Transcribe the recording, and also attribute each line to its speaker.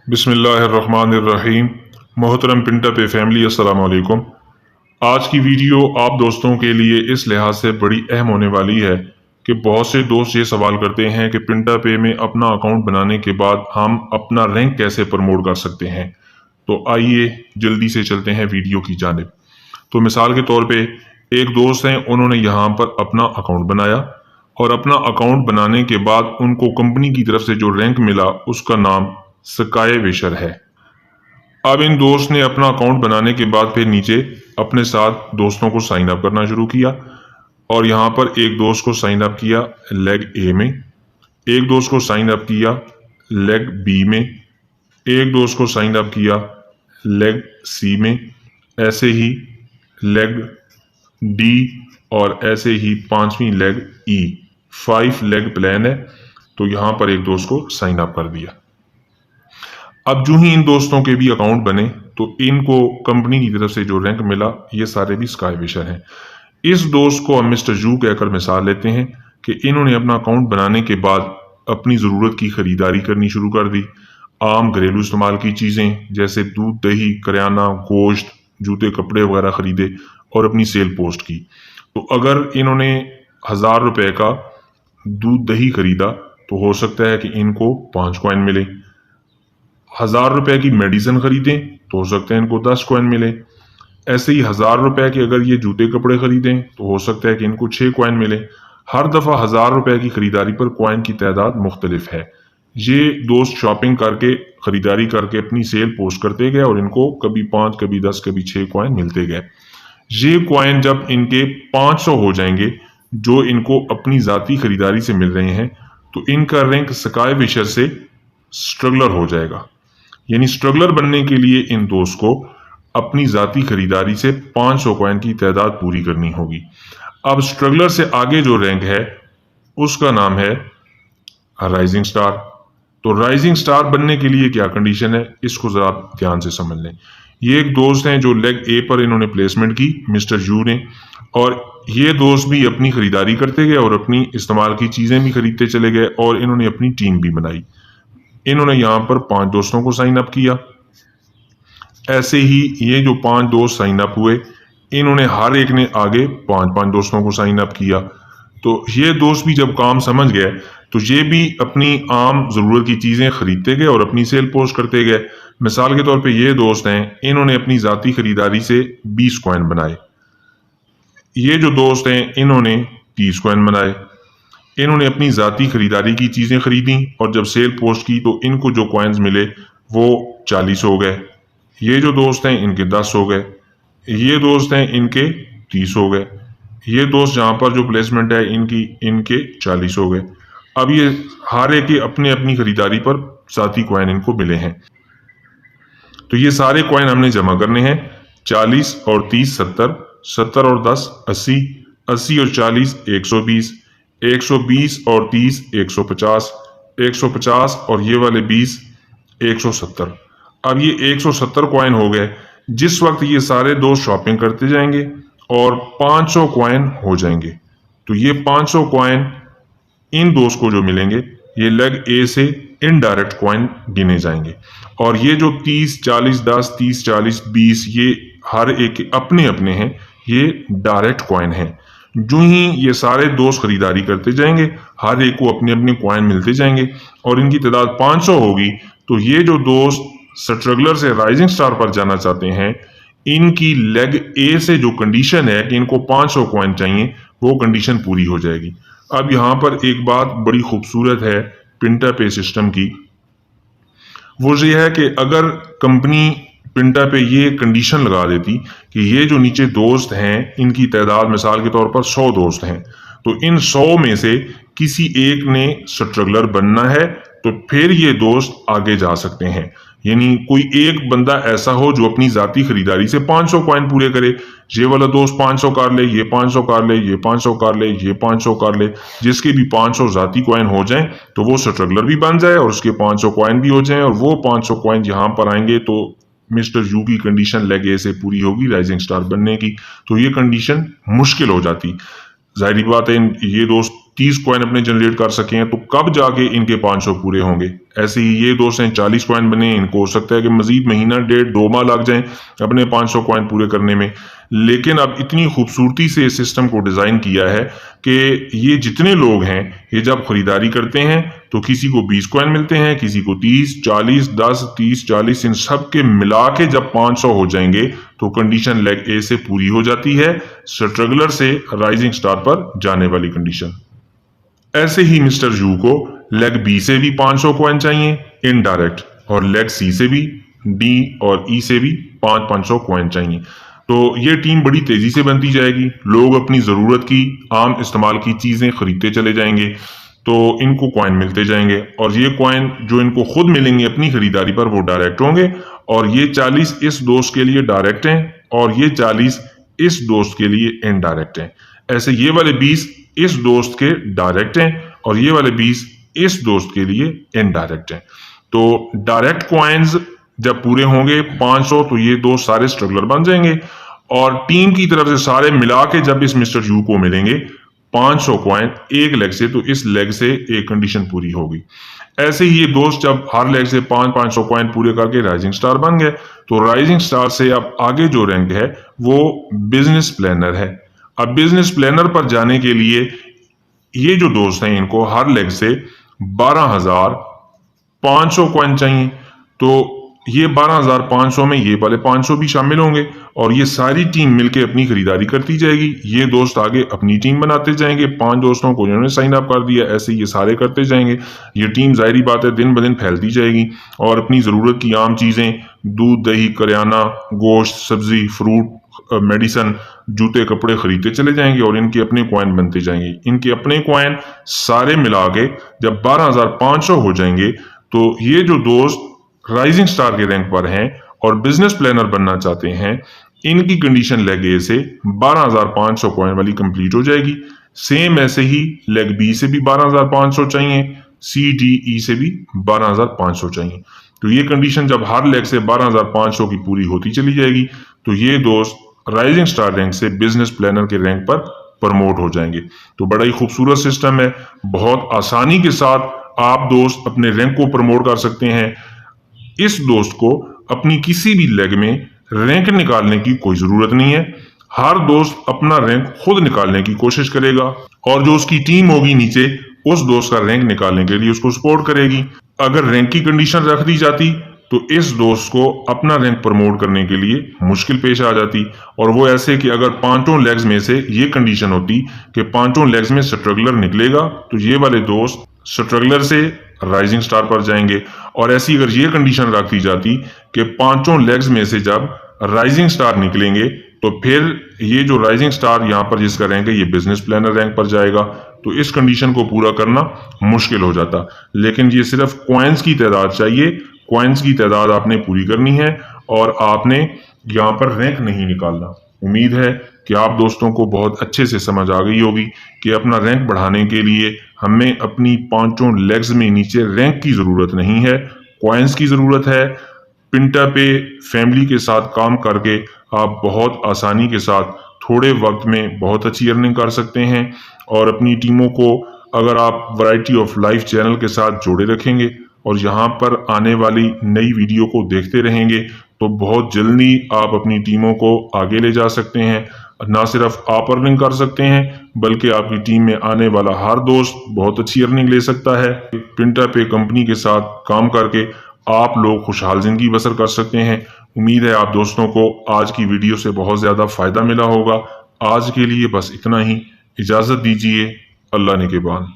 Speaker 1: बिस्मिल्लाहिर्रहमानिर्रहीम। मोहतरम पिंटा पे फैमिली, अस्सलाम वालेकुम। आज की वीडियो आप दोस्तों के लिए इस लिहाज से बड़ी अहम होने वाली है कि बहुत से दोस्त ये सवाल करते हैं कि पिंटा पे में अपना अकाउंट बनाने के बाद हम अपना रैंक कैसे प्रमोट कर सकते हैं। तो आइए जल्दी से चलते हैं वीडियो की जानिब। तो मिसाल के तौर पे एक दोस्त हैं, उन्होंने यहाँ पर अपना अकाउंट बनाया और अपना अकाउंट बनाने के बाद उनको कंपनी की तरफ से जो रैंक मिला उसका नाम स्काई विशर है। अब इन दोस्त ने अपना अकाउंट बनाने के बाद फिर नीचे अपने साथ दोस्तों को साइन अप करना शुरू किया और यहाँ पर एक दोस्त को साइन अप किया लेग ए में, एक दोस्त को साइन अप किया लेग बी में, एक दोस्त को साइन अप किया लेग सी में, ऐसे ही लेग डी और ऐसे ही पांचवी लेग ई। 5 लेग प्लान है, तो यहाँ पर एक दोस्त को साइन अप कर दिया। अब जो ही इन दोस्तों के भी अकाउंट बने तो इनको कंपनी की तरफ से जो रैंक मिला ये सारे भी स्काई विशर हैं। इस दोस्त को हम मिस्टर जू कहकर मिसाल लेते हैं कि इन्होंने अपना अकाउंट बनाने के बाद अपनी ज़रूरत की खरीदारी करनी शुरू कर दी। आम घरेलू इस्तेमाल की चीज़ें जैसे दूध, दही, करियाना, गोश्त, जूते, कपड़े वगैरह खरीदे और अपनी सेल पोस्ट की। तो अगर इन्होंने 1000 रुपए का दूध दही खरीदा तो हो सकता है कि इनको 5 कॉइन मिले। 1000 रुपए की मेडिसिन खरीदें तो हो सकता है इनको 10 कॉइन मिले। ऐसे ही 1000 रुपए के अगर ये जूते कपड़े खरीदें तो हो सकता है कि इनको 6 कॉइन मिले। हर दफा 1000 रुपए की खरीदारी पर कॉइन की तादाद मुख्तलिफ है। ये दोस्त शॉपिंग करके खरीदारी करके अपनी सेल पोस्ट करते गए और इनको कभी 5, कभी 10, कभी 6 कॉइन मिलते गए। ये कॉइन जब इनके 500 हो जाएंगे जो इनको अपनी जाती खरीदारी से मिल रहे हैं तो इनका रैंक स्काई विशर से स्ट्रगलर हो जाएगा। यानी स्ट्रगलर बनने के लिए इन दोस्त को अपनी जाती खरीदारी से 500 कॉइन की तादाद पूरी करनी होगी। अब स्ट्रगलर से आगे जो रैंक है उसका नाम है राइजिंग स्टार। तो राइजिंग स्टार बनने के लिए क्या कंडीशन है इसको जरा ध्यान से समझ लें। ये एक दोस्त हैं जो लेग ए पर इन्होंने प्लेसमेंट की मिस्टर यू ने, और ये दोस्त भी अपनी खरीदारी करते गए और अपनी इस्तेमाल की चीजें भी खरीदते चले गए और इन्होंने अपनी टीम भी बनाई। इन्होंने यहां पर 5 दोस्तों को साइन अप किया। ऐसे ही ये जो 5 दोस्त साइन अप हुए इन्होंने हर एक ने आगे 5-5 दोस्तों को साइन अप किया। तो ये दोस्त भी जब काम समझ गए तो ये भी अपनी आम जरूरत की चीजें खरीदते गए और अपनी सेल पोस्ट करते गए। मिसाल के तौर पे ये दोस्त हैं, इन्होंने अपनी जाती खरीदारी से 20 कॉइन बनाए। ये जो दोस्त हैं इन्होंने 30 कॉइन बनाए। इन्होंने अपनी जाती खरीदारी की चीजें खरीदी और जब सेल पोस्ट की तो इनको जो कॉइन्स मिले वो 40 हो गए। ये जो दोस्त हैं इनके 10 हो गए। ये दोस्त हैं इनके 30 हो गए। ये दोस्त जहां पर जो प्लेसमेंट है इनके 40 हो गए। अब ये हर एक के अपने अपनी खरीदारी पर जाती कॉइन इनको मिले हैं। तो ये सारे कॉइन हमने जमा करने हैं। 40 और 30 70, 70 और 10 80, 80 और 40 120, 120 और 30 150, 150 और ये वाले 20 170। अब ये 170 कॉइन हो गए। जिस वक्त ये सारे दोस्त शॉपिंग करते जाएंगे और 500 कॉइन हो जाएंगे तो ये 500 कॉइन इन दोस्त को जो मिलेंगे ये लेग ए से इनडायरेक्ट कॉइन गिने जाएंगे। और ये जो 30 40 10 30 40 20 ये हर एक के अपने अपने हैं, ये डायरेक्ट कॉइन हैं। जो ही ये सारे दोस्त खरीदारी करते जाएंगे हर एक को अपने अपने कॉइन मिलते जाएंगे और इनकी तादाद 500 होगी। तो ये जो दोस्त स्ट्रगलर से राइजिंग स्टार पर जाना चाहते हैं इनकी लेग ए से जो कंडीशन है कि इनको 500 कॉइन चाहिए वो कंडीशन पूरी हो जाएगी। अब यहां पर एक बात बड़ी खूबसूरत है पिंटा पे सिस्टम की, वो ये है कि अगर कंपनी पिंटा पे ये कंडीशन लगा देती कि ये जो नीचे दोस्त हैं इनकी तादाद मिसाल के तौर पर 100 दोस्त हैं तो इन 100 में से किसी एक ने स्ट्रगलर बनना है तो फिर ये दोस्त आगे जा सकते हैं। यानी कोई एक बंदा ऐसा हो जो अपनी जाती खरीदारी से 500 कॉइन पूरे करे। ये वाला दोस्त 500 कर ले, ये 500 कर ले, ये 500 कर ले, ये 500 कर ले। जिसके भी 500 जाती कॉइन हो जाएं तो वो स्ट्रगलर भी बन जाए और उसके 500 कॉइन भी हो जाएं और वो 500 कॉइन यहां पर आएंगे तो मिस्टर यू की कंडीशन लेग ए से पूरी होगी राइजिंग स्टार बनने की। तो ये कंडीशन मुश्किल हो जाती। जाहिर बात है ये दोस्त 30 कॉइन अपने जनरेट कर सके हैं, तो कब जाके इनके 500 पूरे होंगे। ऐसे ही ये दोस्त हैं 40 कॉइन बने, इनको हो सकता है कि मजीद महीना 1.5-2 माह लग जाएं अपने 500 कॉइन पूरे करने में। लेकिन अब इतनी खूबसूरती से इस सिस्टम को डिज़ाइन किया है कि ये जितने लोग हैं ये जब खरीदारी करते हैं तो किसी को 20 कॉइन मिलते हैं, किसी को 30, 40, 10, 30, 40, इन सब के मिला के जब 500 हो जाएंगे तो कंडीशन लेग ए से पूरी हो जाती है, स्ट्रगलर से राइजिंग स्टार पर जाने वाली कंडीशन। ऐसे ही मिस्टर यू को लेग बी से भी 500 कॉइन चाहिए इनडायरेक्ट, और लेग सी से भी, डी और ई से भी 500 कॉइन चाहिए। तो ये टीम बड़ी तेजी से बनती जाएगी, लोग अपनी ज़रूरत की आम इस्तेमाल की चीज़ें खरीदते चले जाएंगे, तो इनको कॉइन मिलते जाएंगे, और ये कॉइन जो इनको खुद मिलेंगे अपनी खरीदारी पर वो डायरेक्ट होंगे, और ये 40 इस दोस्त के लिए डायरेक्ट हैं और ये 40 इस दोस्त के लिए इनडायरेक्ट हैं। ऐसे ये वाले 20 इस दोस्त के डायरेक्ट हैं और ये वाले 20 इस दोस्त के लिए इनडायरेक्ट हैं। तो डायरेक्ट कॉइन्स जब पूरे होंगे 500 तो ये दो सारे स्ट्रगलर बन जाएंगे, और टीम की तरफ से सारे मिला के जब इस मिस्टर यू को मिलेंगे 500 कॉइन एक लेग से, तो इस लेग से एक कंडीशन पूरी होगी। ऐसे ही ये दोस्त जब हर लेग से 500 कॉइन पूरे करके राइजिंग स्टार बन गए, तो राइजिंग स्टार से अब आगे जो रैंक है वो बिजनेस प्लानर है। अब बिजनेस प्लानर पर जाने के लिए ये जो दोस्त हैं इनको हर लेग से 12,500 कॉइन चाहिए, तो ये 12,500 में ये वाले 500 भी शामिल होंगे, और ये सारी टीम मिलके अपनी खरीदारी करती जाएगी। ये दोस्त आगे अपनी टीम बनाते जाएंगे, 5 दोस्तों को इन्होंने साइन अप कर दिया, ऐसे ये सारे करते जाएंगे। ये टीम जाहिर बात है दिन ब दिन फैलती जाएगी और अपनी ज़रूरत की आम चीज़ें, दूध, दही, करियाना, गोश्त, सब्जी, फ्रूट, मेडिसन, जूते, कपड़े खरीदते चले जाएंगे, और इनके अपने कॉइन बनते जाएंगे। इनके अपने कॉइन सारे मिला के जब 12,500 हो जाएंगे, तो ये जो दोस्त राइजिंग स्टार के रैंक पर हैं और बिजनेस प्लानर बनना चाहते हैं, इनकी कंडीशन लेग ए से 12,500 कॉइन वाली कंप्लीट हो जाएगी। सेम ऐसे ही लेग बी से भी 12,500 चाहिए, सी, डी, ई से भी 12,500 चाहिए। तो ये कंडीशन जब हर लेग से 12,500 की पूरी होती चली जाएगी, तो ये दोस्त राइजिंग स्टार रैंक से बिजनेस प्लानर के रैंक पर प्रमोट हो जाएंगे। तो बड़ा ही खूबसूरत सिस्टम है, बहुत आसानी के साथ आप दोस्त अपने रैंक को प्रमोट कर सकते हैं। इस दोस्त को अपनी किसी भी लेग में रैंक निकालने की कोई जरूरत नहीं है, हर दोस्त अपना रैंक खुद निकालने की कोशिश करेगा, और जो उसकी टीम होगी नीचे उस दोस्त का रैंक निकालने के लिए उसको सपोर्ट करेगी। अगर रैंक की कंडीशन रख दी जाती तो इस दोस्त को अपना रैंक प्रमोट करने के लिए मुश्किल पेश आ जाती, और वो ऐसे कि अगर 5 लेग्स में से ये कंडीशन होती कि 5 लेग्स में स्ट्रगलर निकलेगा तो ये वाले दोस्त स्ट्रगलर से राइजिंग स्टार पर जाएंगे, और ऐसी अगर ये कंडीशन रख दी जाती कि 5 लेग्स में से जब राइजिंग स्टार निकलेंगे तो फिर ये जो राइजिंग स्टार यहाँ पर जिसका रैंक है ये बिजनेस प्लानर रैंक पर जाएगा, तो इस कंडीशन को पूरा करना मुश्किल हो जाता। लेकिन ये सिर्फ कॉइन्स की तादाद चाहिए, कॉइन्स की तादाद आपने पूरी करनी है और आपने यहाँ पर रैंक नहीं निकालना। उम्मीद है कि आप दोस्तों को बहुत अच्छे से समझ आ गई होगी कि अपना रैंक बढ़ाने के लिए हमें अपनी 5 लेग्स में नीचे रैंक की ज़रूरत नहीं है, कॉइन्स की ज़रूरत है। पिंटा पे फैमिली के साथ काम करके आप बहुत आसानी के साथ थोड़े वक्त में बहुत अच्छी अर्निंग कर सकते हैं, और अपनी टीमों को अगर आप वैरायटी ऑफ लाइफ चैनल के साथ जोड़े रखेंगे और यहाँ पर आने वाली नई वीडियो को देखते रहेंगे तो बहुत जल्दी आप अपनी टीमों को आगे ले जा सकते हैं। ना सिर्फ आप अर्निंग कर सकते हैं बल्कि आपकी टीम में आने वाला हर दोस्त बहुत अच्छी अर्निंग ले सकता है। पिंटा पे कंपनी के साथ काम करके आप लोग खुशहाल जिंदगी बसर कर सकते हैं। उम्मीद है आप दोस्तों को आज की वीडियो से बहुत ज़्यादा फ़ायदा मिला होगा। आज के लिए बस इतना ही, इजाज़त दीजिए, अल्लाह ने के बाद।